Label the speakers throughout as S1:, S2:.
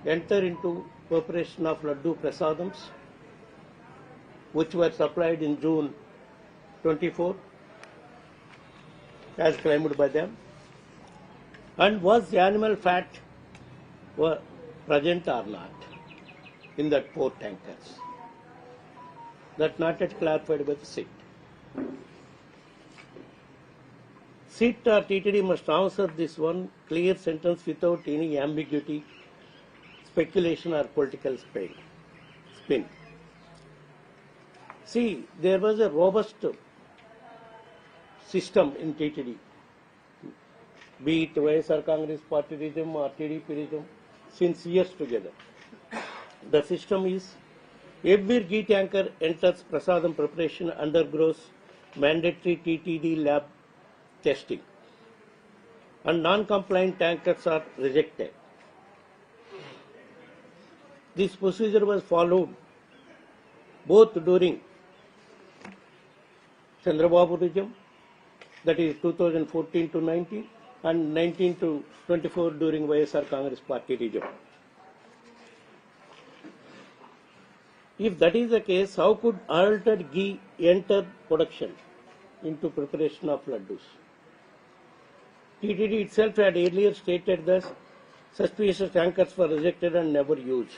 S1: enter into preparation of laddu prasadams, which were supplied in June 24, as claimed by them, and was the animal fat were present or not in that 4 tankers. That not yet clarified by the SIT. SIT or TTD must answer this one clear sentence without any ambiguity, speculation or political spin. See, there was a robust system in TTD, be it YSR Congress partyism or TDPism, since years together. The system is every ghee tanker enters prasadam preparation undergoes mandatory TTD lab testing, and non-compliant tankers are rejected. This procedure was followed both during Chandrababuism, that is 2014 to 19, and 19 to 24 during YSR Congress partyism. If that is the case, how could altered ghee enter production into preparation of laddus? TTD itself had earlier stated that suspicious tankers were rejected and never used.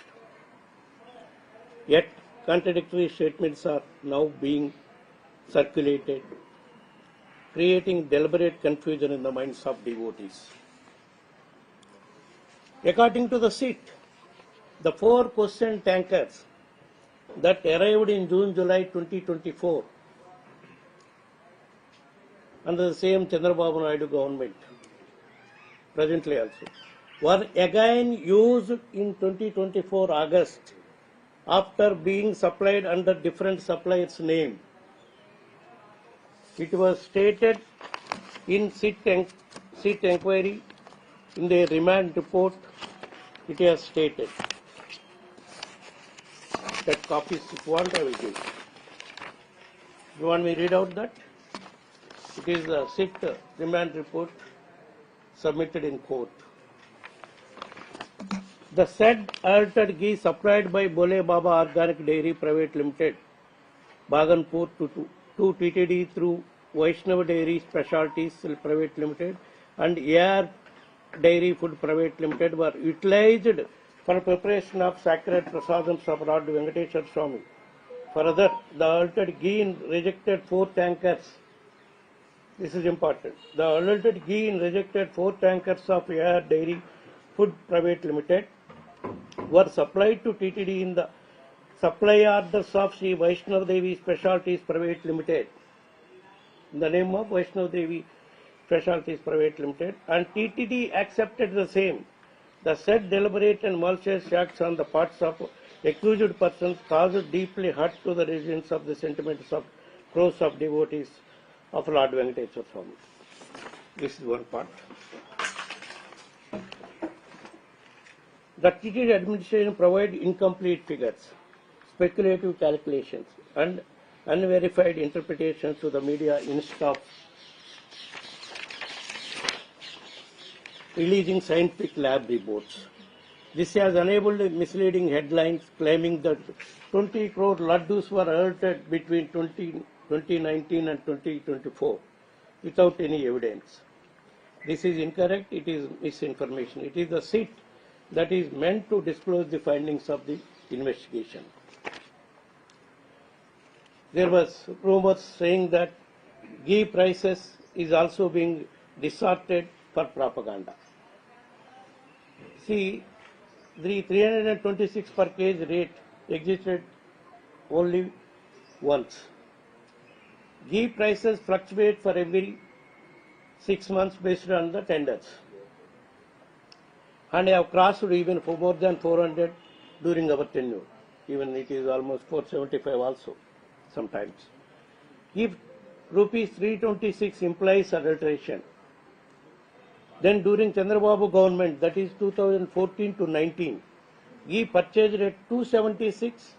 S1: Yet, contradictory statements are now being circulated, creating deliberate confusion in the minds of devotees. According to the SIT, the 4 questioned tankers that arrived in June-July 2024 under the same Chandrababu Naidu government, presently also, were again used in 2024 August after being supplied under different supplier's name. It was stated in SIT inquiry, in the remand report, it has stated. That copies, if you want, I will give. You want me to read out that? It is the SIT remand report submitted in court. The said altered ghee supplied by Bole Baba Organic Dairy Private Limited, Bhaganpur to TTD through Vaishnava Dairy Specialties Private Limited and AR Dairy Food Private Limited were utilized for preparation of sacred prasadams of Lord Venkateshwar Swami. Further, the altered ghee in rejected 4 tankers, this is important, the altered ghee in rejected 4 tankers of AR Dairy Food Private Limited were supplied to TTD in the supply orders of Sri Vaishnava Devi Specialties Private Limited, in the name of Vaishnava Devi Specialties Private Limited, and TTD accepted the same. The said deliberate and malicious acts on the parts of accused persons caused deeply hurt to the residents of the sentiments of crores of devotees of Lord Venkateshwar Swami. This is one part. The TTD administration provided incomplete figures, speculative calculations, and unverified interpretations to the media instead of releasing scientific lab reports. This has enabled misleading headlines claiming that 20 crore laddus were altered between 2019 and 2024 without any evidence. This is incorrect, it is misinformation. It is the SIT that is meant to disclose the findings of the investigation. There was rumors saying that ghee prices is also being distorted for propaganda. See, the 326 per kg rate existed only once. Ghee prices fluctuate for every 6 months based on the tenders, and have crossed even for more than 400 during our tenure. Even it is almost 475 also sometimes. If rupees 326 implies adulteration, then during Chandrababu government, that is 2014 to 19, ghee purchased at 276,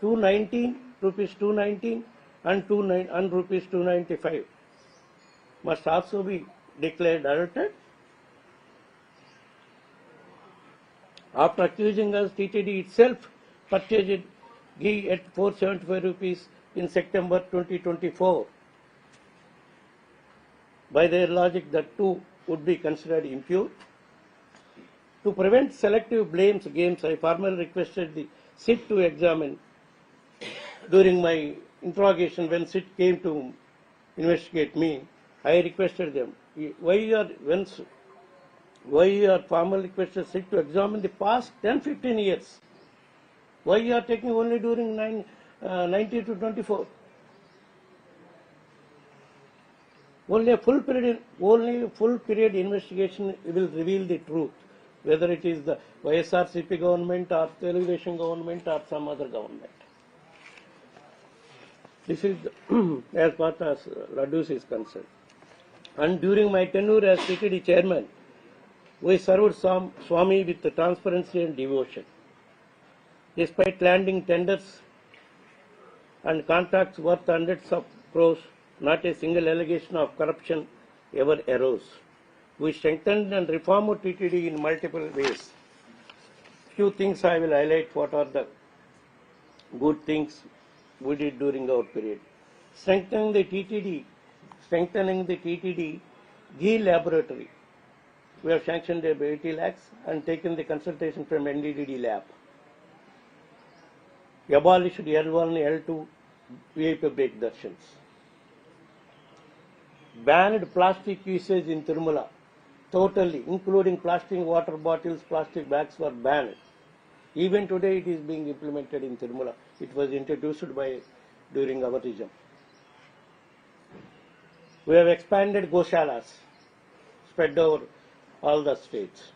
S1: 219, rupees 219 and rupees 295 must also be declared adulterated. After accusing us, TTD itself purchased ghee at 475 rupees in September 2024. By their logic, that too would be considered impure. To prevent selective blames games, I formally requested the SIT to examine. During my interrogation, when SIT came to investigate me, I requested them, why you are formally requested SIT to examine the past 10-15 years? Why you are taking only during 90 to 24? Only a full period investigation will reveal the truth, whether it is the YSRCP government or Telugu government or some other government. This is as far as Laddus is concerned. And during my tenure as TTD chairman, we served Swami with transparency and devotion. Despite landing tenders and contracts worth hundreds of crores, not a single allegation of corruption ever arose. We strengthened and reformed TTD in multiple ways. Few things I will highlight what are the good things we did during our period. Strengthening the TTD ghee laboratory. We have sanctioned about 80 lakhs and taken the consultation from NDDD lab. We abolished L1, L2 VIP break darshans. Banned plastic usage in Tirumala. Totally, including plastic water bottles, plastic bags were banned. Even today it is being implemented in Tirumala. It was introduced during our regime. We have expanded goshalas, spread over all the states.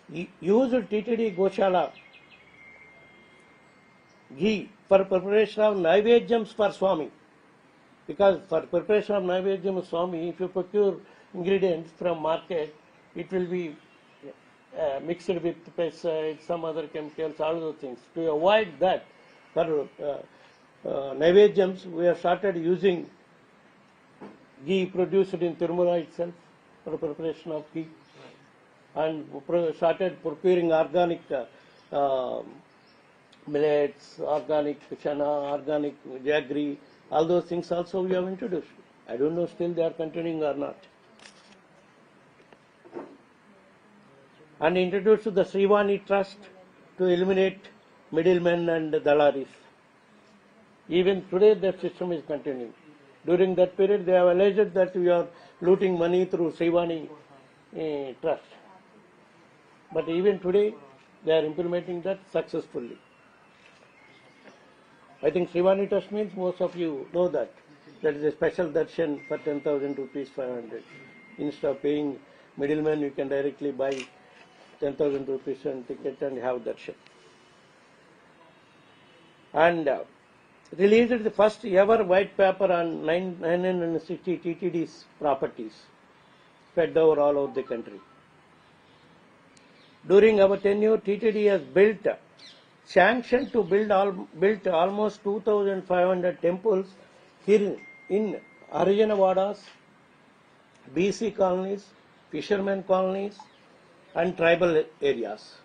S1: Used TTD goshala ghee for preparation of naivedyams for Swami. Because for preparation of naivedyam Swami, if you procure ingredients from market, it will be mixed with pesticides, some other chemicals, all those things. To avoid that, for naivedyams, we have started using ghee produced in Tirumala itself for preparation of ghee, and started procuring organic millets, organic chana, organic jaggery, all those things also we have introduced. I don't know still they are continuing or not. And introduced the Srivani Trust to eliminate middlemen and dalaris. Even today that system is continuing. During that period they have alleged that we are looting money through Srivani Trust. But even today they are implementing that successfully. I think Srivani Trust means most of you know that. That is a special darshan for 10,000 rupees 500. Instead of paying middleman, you can directly buy 10,000 rupees and ticket and have darshan. And released the first ever white paper on 960 TTD's properties spread over all over the country. During our tenure, TTD has sanctioned to build almost 2,500 temples here in Harijana BC colonies, fishermen colonies, and tribal areas.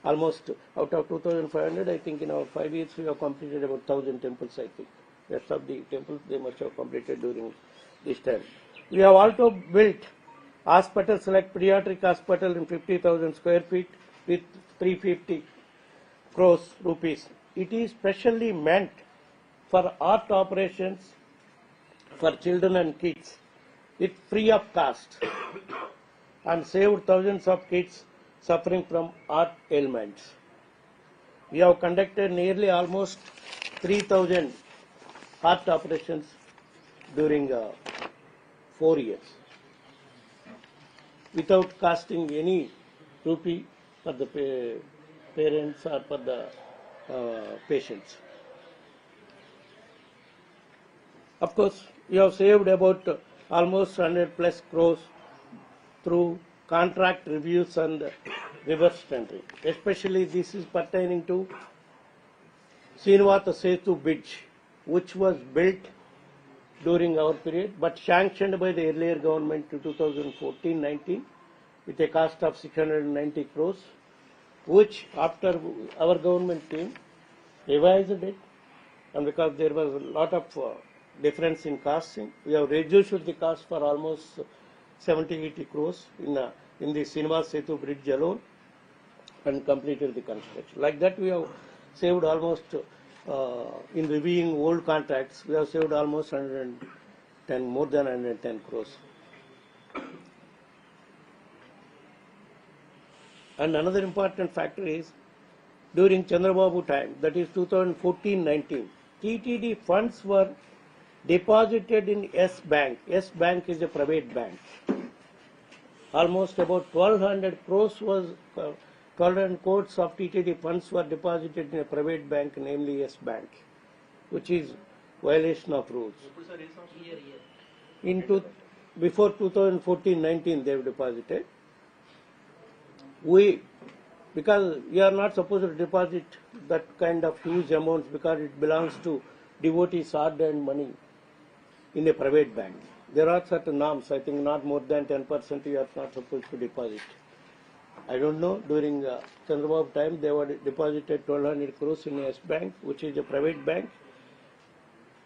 S1: Almost out of 2,500, I think in our 5 years we have completed about 1,000 temples, I think. Rest of the temples they must have completed during this time. We have also built hospital, select pediatric hospital in 50,000 square feet with 350 crores rupees. It is specially meant for art operations for children and kids with free of cost and saved thousands of kids suffering from art ailments. We have conducted nearly almost 3,000 art operations during 4 years without costing any rupee for the parents or for the patients. Of course, we have saved about almost 100 plus crores through contract reviews and reverse tendering. Especially this is pertaining to Srinivasa Setu Bridge, which was built during our period but sanctioned by the earlier government in 2014-19 with a cost of 690 crores, which after our government came, revised it, and because there was a lot of difference in costing, we have reduced the cost for almost 70-80 crores in the Srinivas Setu bridge alone, and completed the construction. Like that, we have saved almost, in reviewing old contracts, we have saved almost 110, more than 110 crores. And another important factor is, during Chandrababu time, that is 2014-19, TTD funds were deposited in S Bank. S Bank is a private bank. Almost about 1200 crores was 1200 crores of TTD funds were deposited in a private bank, namely S Bank, which is violation of rules. Before 2014-19, they have deposited. Because we are not supposed to deposit that kind of huge amounts because it belongs to devotees' hard-earned money in a private bank. There are certain norms. I think not more than 10% you are not supposed to deposit. I don't know. During Chandrababu time, they were deposited 1200 crores in S Bank, which is a private bank.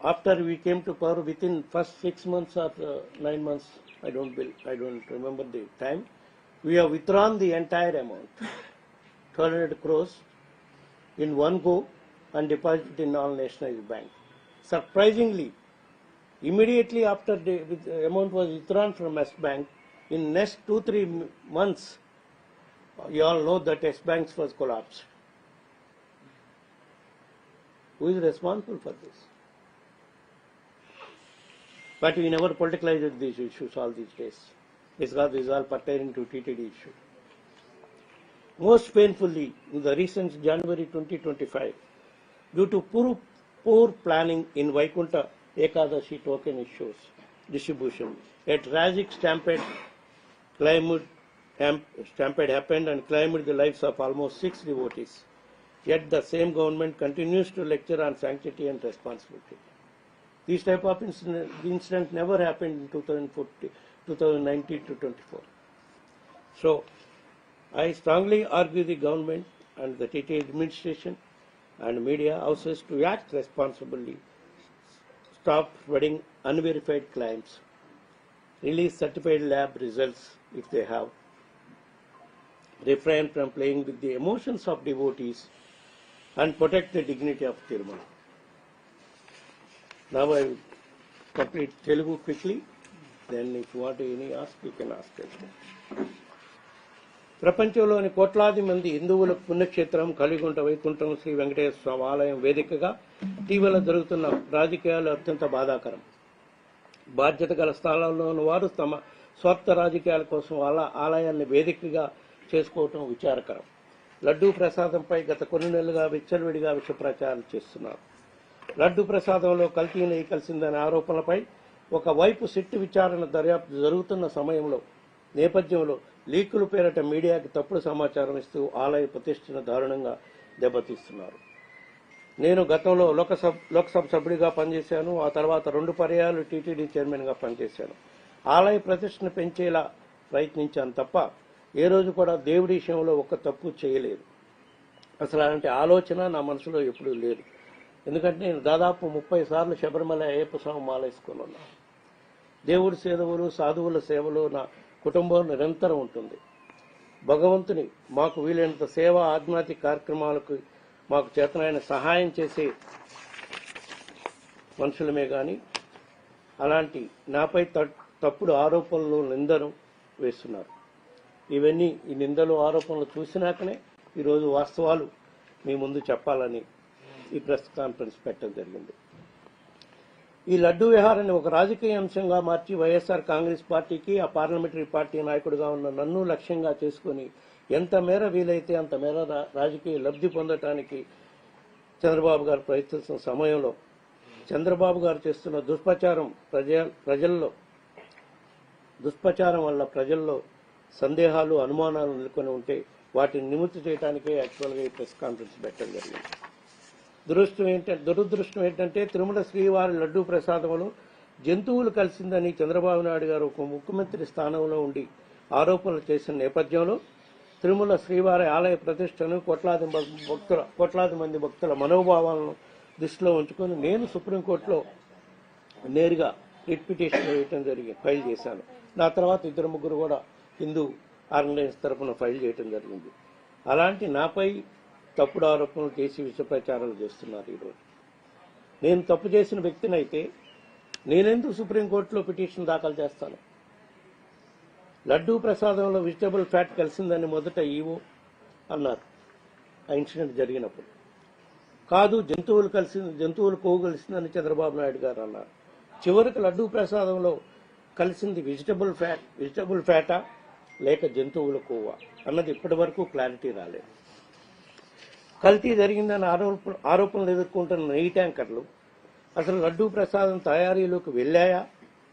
S1: After we came to power, within first 6 months or 9 months, I don't remember the time, we have withdrawn the entire amount, 1200 crores, in one go and deposited in all-nationalized bank. Surprisingly, immediately after the amount was withdrawn from S Bank, in next 2-3 months, you all know that S Bank was collapsed. Who is responsible for this? But we never politicized these issues all these days. This is all pertaining to TTD issue. Most painfully, in the recent January 2025, due to poor planning in Vaikunta Ekadashi token issues distribution, a tragic stampede happened and claimed the lives of almost 6 devotees. Yet the same government continues to lecture on sanctity and responsibility. This type of incident never happened in 2019 to 24. So, I strongly argue the government and the TTD administration and media houses to act responsibly, stop spreading unverified claims, release certified lab results if they have, refrain from playing with the emotions of devotees, and protect the dignity of Tirumala. Now I will complete Telugu quickly. Then if you want any ask, you can ask it. ప్రపంచంలోని కోట్లాది మంది హిందువుల పుణ్యక్షేత్రం కలిగుంట వైకుంఠం శ్రీ వెంకటేశ్వర స్వామి ఆలయం వేదికగా ఇటీవల జరుగుతున్న రాజకీయాలు అత్యంత బాధాకరం. బాధ్యత గల స్థానాల్లోని వారు తమ స్వార్థ రాజకీయాల కోసం ఆలయాన్ని వేదికగా చేసుకోవటం విచారకరం. లడ్డూ ప్రసాదంపై గత కొన్ని నెలలుగా విచ్చలవిడిగా విష ప్రచారం చేస్తున్నారు. లడ్డూ ప్రసాదంలో కల్తీ నెయ్యి కలిసిందనే ఆరోపణలపై ఒకవైపు సిట్టు విచారణ దర్యాప్తు జరుగుతున్న నేపథ్యంలో లీకుల పేరిట మీడియాకి తప్పుడు సమాచారం ఇస్తూ ఆలయ ప్రతిష్టను దారుణంగా దెబ్బతీస్తున్నారు. నేను గతంలో లోక్సభ సభ్యుడిగా పనిచేశాను. ఆ తర్వాత 2 పర్యాయాలు టీటీడీ చైర్మన్గా పనిచేశాను. ఆలయ ప్రతిష్టను పెంచేలా ప్రయత్నించాను తప్ప ఏ రోజు కూడా దేవుడి విషయంలో ఒక్క తప్పు చేయలేదు. అసలు అలాంటి ఆలోచన నా మనసులో ఎప్పుడూ లేదు. ఎందుకంటే నేను దాదాపు 30 సార్లు శబరిమల అయ్యప్ప స్వామి మాల వేసుకుని ఉన్నాను. దేవుడి సేవలు, సాధువుల సేవలు నా కుటుంబం నిరంతరం ఉంటుంది. భగవంతుని మాకు వీలైనంత సేవ, ఆధ్యాత్మిక కార్యక్రమాలకు మాకు చేతనైన సహాయం చేసే మనుషులమే కానీ అలాంటి నాపై తప్పుడు ఆరోపణలు, నిందలు వేస్తున్నారు. ఈ నిందలు, ఆరోపణలు చూసినాకనే ఈరోజు వాస్తవాలు మీ ముందు చెప్పాలని ఈ ప్రెస్ కాన్ఫరెన్స్ పెట్టడం జరిగింది. ఈ లడ్డూ వ్యవహారాన్ని ఒక రాజకీయ అంశంగా మార్చి వైఎస్ఆర్ కాంగ్రెస్ పార్టీకి, ఆ పార్లమెంటరీ పార్టీ నాయకుడిగా ఉన్న నన్ను లక్ష్యంగా చేసుకుని ఎంత మేర వీలైతే అంత మేర రాజకీయ లబ్ధి పొందటానికి చంద్రబాబు గారు ప్రయత్నిస్తున్న సమయంలో చంద్రబాబు గారు చేస్తున్న దుష్ప్రచారం వల్ల ప్రజల్లో సందేహాలు, అనుమానాలు నెలకొని ఉంటే వాటిని నివృత్తి చేయడానికే యాక్చువల్గా ఈ ప్రెస్ కాన్ఫరెన్స్ పెట్టడం జరిగింది. దురదృష్టం ఏంటంటే తిరుమల శ్రీవారి లడ్డూ ప్రసాదంలో జంతువులు కలిసిందని చంద్రబాబు నాయుడు గారు ఒక ముఖ్యమంత్రి స్థానంలో ఉండి ఆరోపణలు చేసిన నేపథ్యంలో తిరుమల శ్రీవారి ఆలయ ప్రతిష్టను కోట్లాది మంది భక్తుల మనోభావాలను దృష్టిలో ఉంచుకొని నేను సుప్రీంకోర్టులో నేరుగా రిట్ పిటిషన్ ఫైల్ చేశాను. నా తర్వాత 2-3 కూడా హిందూ ఆర్గనైజేషన్ తరఫున ఫైల్ చేయడం జరిగింది. అలాంటి నాపై తప్పుడు ఆరోపణలు చేసి విష ప్రచారాలు చేస్తున్నారు. ఈరోజు నేను తప్పు చేసిన వ్యక్తినైతే నేనెందుకు సుప్రీంకోర్టులో పిటిషన్ దాఖలు చేస్తాను? లడ్డూ ప్రసాదంలో వెజిటబుల్ ఫ్యాట్ కలిసిందని మొదట ఈవో అన్నారు ఆ ఇన్సిడెంట్ జరిగినప్పుడు. కాదు, జంతువులు కొవ్వు కలిసిందని చంద్రబాబు నాయుడు గారు అన్నారు. చివరికి లడ్డూ ప్రసాదంలో కలిసింది వెజిటబుల్ ఫ్యాటా లేక జంతువుల కొవ్వా అన్నది ఇప్పటి వరకు క్లారిటీ రాలేదు. కల్తీ జరిగిందని ఆరోపణలు ఎదుర్కొంటున్న నెయ్యి ట్యాంకర్లు అసలు లడ్డూ ప్రసాదం తయారీలోకి వెళ్ళాయా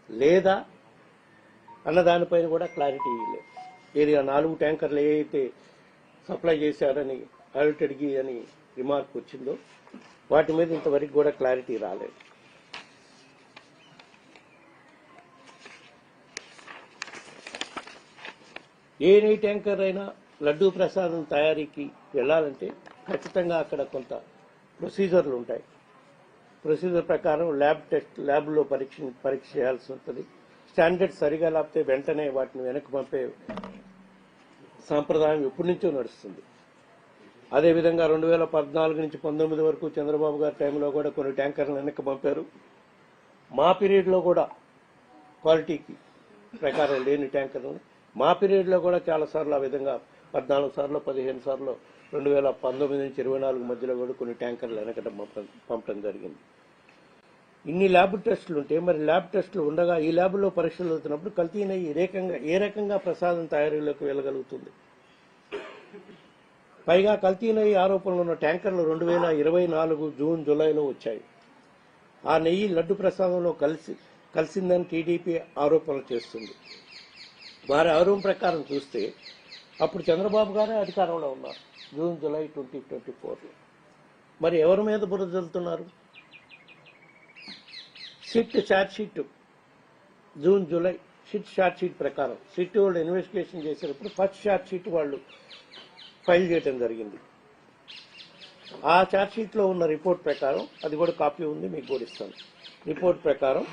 S1: లేదా అన్న దానిపైన కూడా క్లారిటీ లేదు. ఏరియా 4 ట్యాంకర్లు ఏవైతే సప్లై చేశారని అడల్టెడ్కి అని రిమార్క్ వచ్చిందో వాటి మీద ఇంతవరకు కూడా క్లారిటీ రాలేదు. ఏ నెయ్యి ట్యాంకర్ అయినా లడ్డూ ప్రసాదం తయారీకి వెళ్లాలంటే ఖచ్చితంగా అక్కడ కొంత ప్రొసీజర్లు ఉంటాయి. ప్రొసీజర్ ప్రకారం ల్యాబ్లో పరీక్ష చేయాల్సి ఉంటుంది. స్టాండర్డ్ సరిగా లేకపోతే వెంటనే వాటిని వెనక్కి పంపే సాంప్రదాయం ఎప్పటి నుంచో నడుస్తుంది. అదేవిధంగా 2014 నుంచి 19 వరకు చంద్రబాబు గారి టైంలో కూడా కొన్ని ట్యాంకర్లు వెనక్కి పంపారు. మా పీరియడ్లో కూడా క్వాలిటీకి ప్రకారం లేని ట్యాంకర్లు మా పీరియడ్లో కూడా చాలాసార్లు ఆ విధంగా 14 సార్లు 15 సార్లు 2019 నుంచి 24 మధ్యలో కూడా కొన్ని ట్యాంకర్లు వెనకట పంపడం జరిగింది. ఇన్ని ల్యాబ్ టెస్టులు ఉంటే మరి ల్యాబ్ టెస్టులు ఉండగా ఈ ల్యాబ్లో పరీక్షలు అవుతున్నప్పుడు కల్తీని ఏ రకంగా ప్రసాదం తయారీలోకి వెళ్ళగలుగుతుంది? పైగా కల్తీనయ్యి ఆరోపణలు ఉన్న ట్యాంకర్లు 2024 జూన్ జూలైలో వచ్చాయి. ఆ నెయ్యి లడ్డు ప్రసాదంలో కలిసిందని టీడీపీ ఆరోపణలు చేస్తుంది. వారి ఆరోపణ ప్రకారం చూస్తే అప్పుడు చంద్రబాబు గారే అధికారంలో ఉన్నారు జూన్ జూలై 2024లో. మరి ఎవరి మీద బురద జల్లుతున్నారు? SIT chargesheet June July SIT chargesheet ప్రకారం సిట్ వాళ్ళు ఇన్వెస్టిగేషన్ చేసేటప్పుడు ఫస్ట్ ఛార్జ్షీట్ వాళ్ళు ఫైల్ చేయడం జరిగింది. ఆ ఛార్జ్షీట్లో ఉన్న రిపోర్ట్ ప్రకారం, అది కూడా కాపీ ఉంది మీకు కూడా ఇస్తాను. రిపోర్ట్ ప్రకారం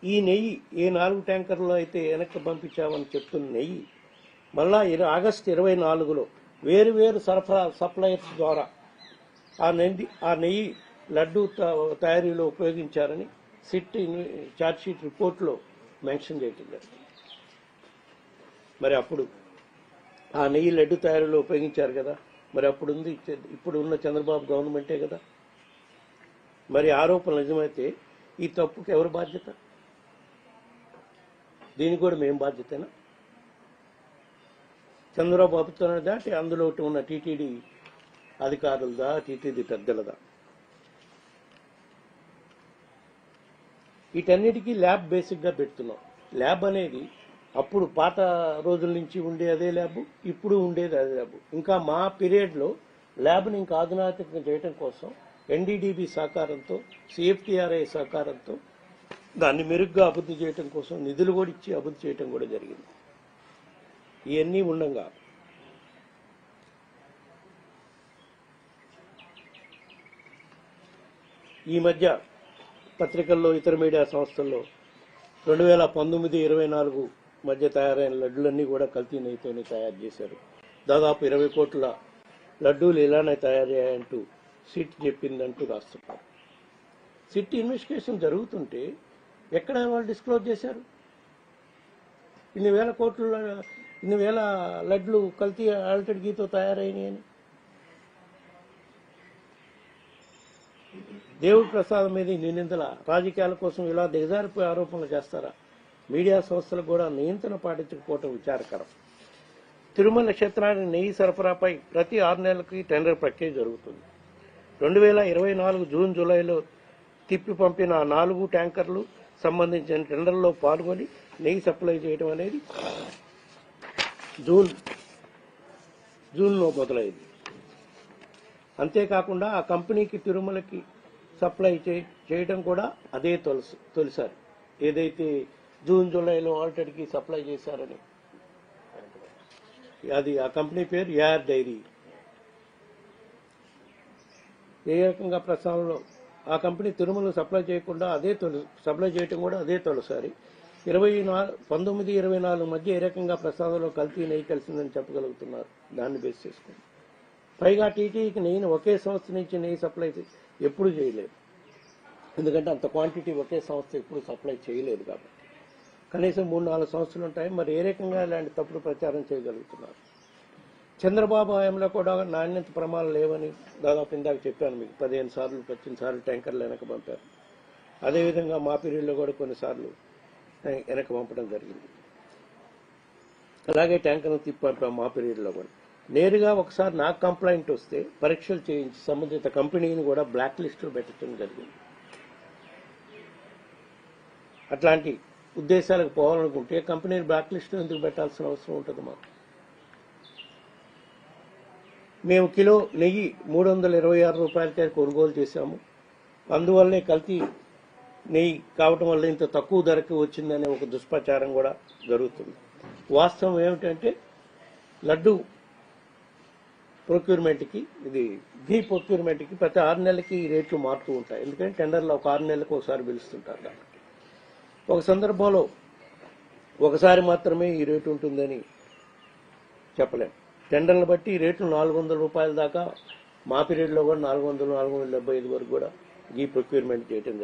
S1: ఈ నెయ్యి ఏ 4 ట్యాంకర్లో అయితే వెనక్కి పంపించామని చెప్తున్న నెయ్యి మళ్ళా ఆగస్టు 24లో వేరు సప్లయర్స్ ద్వారా ఆ నెయ్యి లడ్డూ తయారీలో ఉపయోగించారని సిట్ ఛార్జ్షీట్ రిపోర్ట్లో మెన్షన్ చేయటం జరిగింది. మరి అప్పుడు ఆ నెయ్యి లడ్డు తయారీలో ఉపయోగించారు కదా, మరి ఇప్పుడు ఉన్న చంద్రబాబు గవర్నమెంటే కదా. మరి ఆరోపణలు నిజమైతే ఈ తప్పుకి ఎవరు బాధ్యత? దీనికి కూడా మేము బాధ్యతేనా? చంద్రబాబు ప్రభుత్వం దాటి అందులో ఉన్న టీటీడీ అధికారులదా, టీటీడీ పెద్దలదా? వీటన్నిటికీ ల్యాబ్ బేసిక్గా పెడుతున్నాం. ల్యాబ్ అనేది అప్పుడు పాత రోజుల నుంచి ఉండే అదే ల్యాబ్, ఇప్పుడు ఉండేది అదే ల్యాబ్. ఇంకా మా పీరియడ్లో ల్యాబ్ని ఇంకా ఆధునాతికం చేయడం కోసం ఎన్డీడీబీ సహకారంతో, సిఎఫ్టీఆర్ఐ సహకారంతో దాన్ని మెరుగ్గా అభివృద్ధి చేయడం కోసం నిధులు కూడా ఇచ్చి అభివృద్ధి చేయడం కూడా జరిగింది. ఇవన్నీ ఉండగా ఈ మధ్య పత్రికల్లో, ఇతర మీడియా సంస్థల్లో 2019-24 మధ్య తయారైన లడ్డులన్నీ కూడా కల్తీ నెయ్యితోనే తయారు చేశారు. దాదాపు 20 కోట్ల లడ్డూలు ఇలానే తయారయ్యాయంటూ సిట్ చెప్పిందంటూ రాస్తున్నారు. సిట్ ఇన్వెస్టిగేషన్ జరుగుతుంటే ఎక్కడ వాళ్ళు డిస్క్లోజ్ చేశారు? ఇన్ని వేల లడ్లు కల్తీ ఆల్టెడ్ గీతో తయారైనాయి అని. దేవుడి ప్రసాదం మీద నిందితుల రాజకీయాల కోసం ఇలా దిగజారిపోయే ఆరోపణలు చేస్తారా? మీడియా సంస్థలకు కూడా నియంత్రణ పాటించకపోవటం విచారకరం. తిరుమల క్షేత్రానికి నెయ్యి సరఫరాపై ప్రతి 6 నెలలకి టెండర్ ప్రక్రియ జరుగుతుంది. 2024 జూన్ జూలైలో తిప్పి పంపిన 4 ట్యాంకర్లు సంబంధించిన టెండర్లో పాల్గొని నెయ్యి సప్లై చేయడం అనేది జూన్లో మొదలైంది. అంతేకాకుండా ఆ కంపెనీకి తిరుమలకి సప్లై చేయడం కూడా అదే తొలిసారి. ఏదైతే జూన్ జూలైలో ఆల్టెడ్కి సప్లై చేశారని. అది ఆ కంపెనీ పేరు యార్ డైరీ. ఏ రకంగా ప్రస్తావనలో ఆ కంపెనీ తిరుమల సప్లై చేయకుండా సప్లై చేయటం కూడా అదే తొలిసారి. 19-24 మధ్య ఏ రకంగా ప్రసాదంలో కల్తీ నెయ్యి కలిసిందని చెప్పగలుగుతున్నారు దాన్ని బేస్ చేసుకుని. పైగా టీటీకి నెయ్యిని ఒకే సంస్థ నుంచి నెయ్యి సప్లై ఎప్పుడు చేయలేదు, ఎందుకంటే అంత క్వాంటిటీ ఒకే సంస్థ ఎప్పుడు సప్లై చేయలేదు కాబట్టి. కనీసం 3-4 సంస్థలు ఉంటాయి. మరి ఏ రకంగా ఇలాంటి తప్పుడు ప్రచారం చేయగలుగుతున్నారు? చంద్రబాబు హయాంలో కూడా నాణ్యత ప్రమాణాలు లేవని దాదాపు ఇందాక చెప్పాను మీకు. 15 సార్లు ట్యాంకర్లు వెనక పంపారు. అదేవిధంగా మా పీరియడ్లో కూడా కొన్నిసార్లు వెనక పంపడం జరిగింది. అలాగే ట్యాంకర్ను తిప్పి పంపాం మా పీరియడ్లో కూడా. నేరుగా ఒకసారి నాకు కంప్లైంట్ వస్తే పరీక్షలు చేయించి సంబంధిత కంపెనీని కూడా బ్లాక్ లిస్టులో పెట్టడం జరిగింది. అట్లాంటి ఉద్దేశాలకు పోవాలనుకుంటే కంపెనీని బ్లాక్ లిస్టులో ఎందుకు పెట్టాల్సిన అవసరం ఉంటుంది మాకు? మేము కిలో నెయ్యి 326 రూపాయలకే కొనుగోలు చేశాము. అందువల్లే కల్తీ నెయ్యి కావటం వల్ల ఇంత తక్కువ ధరకు వచ్చిందనే ఒక దుష్ప్రచారం కూడా జరుగుతుంది. వాస్తవం ఏమిటంటే లడ్డు ప్రొక్యూర్మెంట్కి, ఇది ఘీ ప్రొక్యూర్మెంట్కి ప్రతి 6 నెలలకి ఈ రేట్లు మారుతూ ఉంటాయి. ఎందుకంటే టెండర్లో ఒక 6 నెలలకు ఒకసారి పిలుస్తుంటారు కాబట్టి. ఒక సందర్భంలో ఒకసారి మాత్రమే ఈ రేటు ఉంటుందని చెప్పలేం. టెండర్లను బట్టి ఈ రేట్లు 400 రూపాయల దాకా మా పీరియడ్లో కూడా 400-475 వరకు కూడా ఘీ ప్రొక్యూర్మెంట్ చేయడం జరిగింది.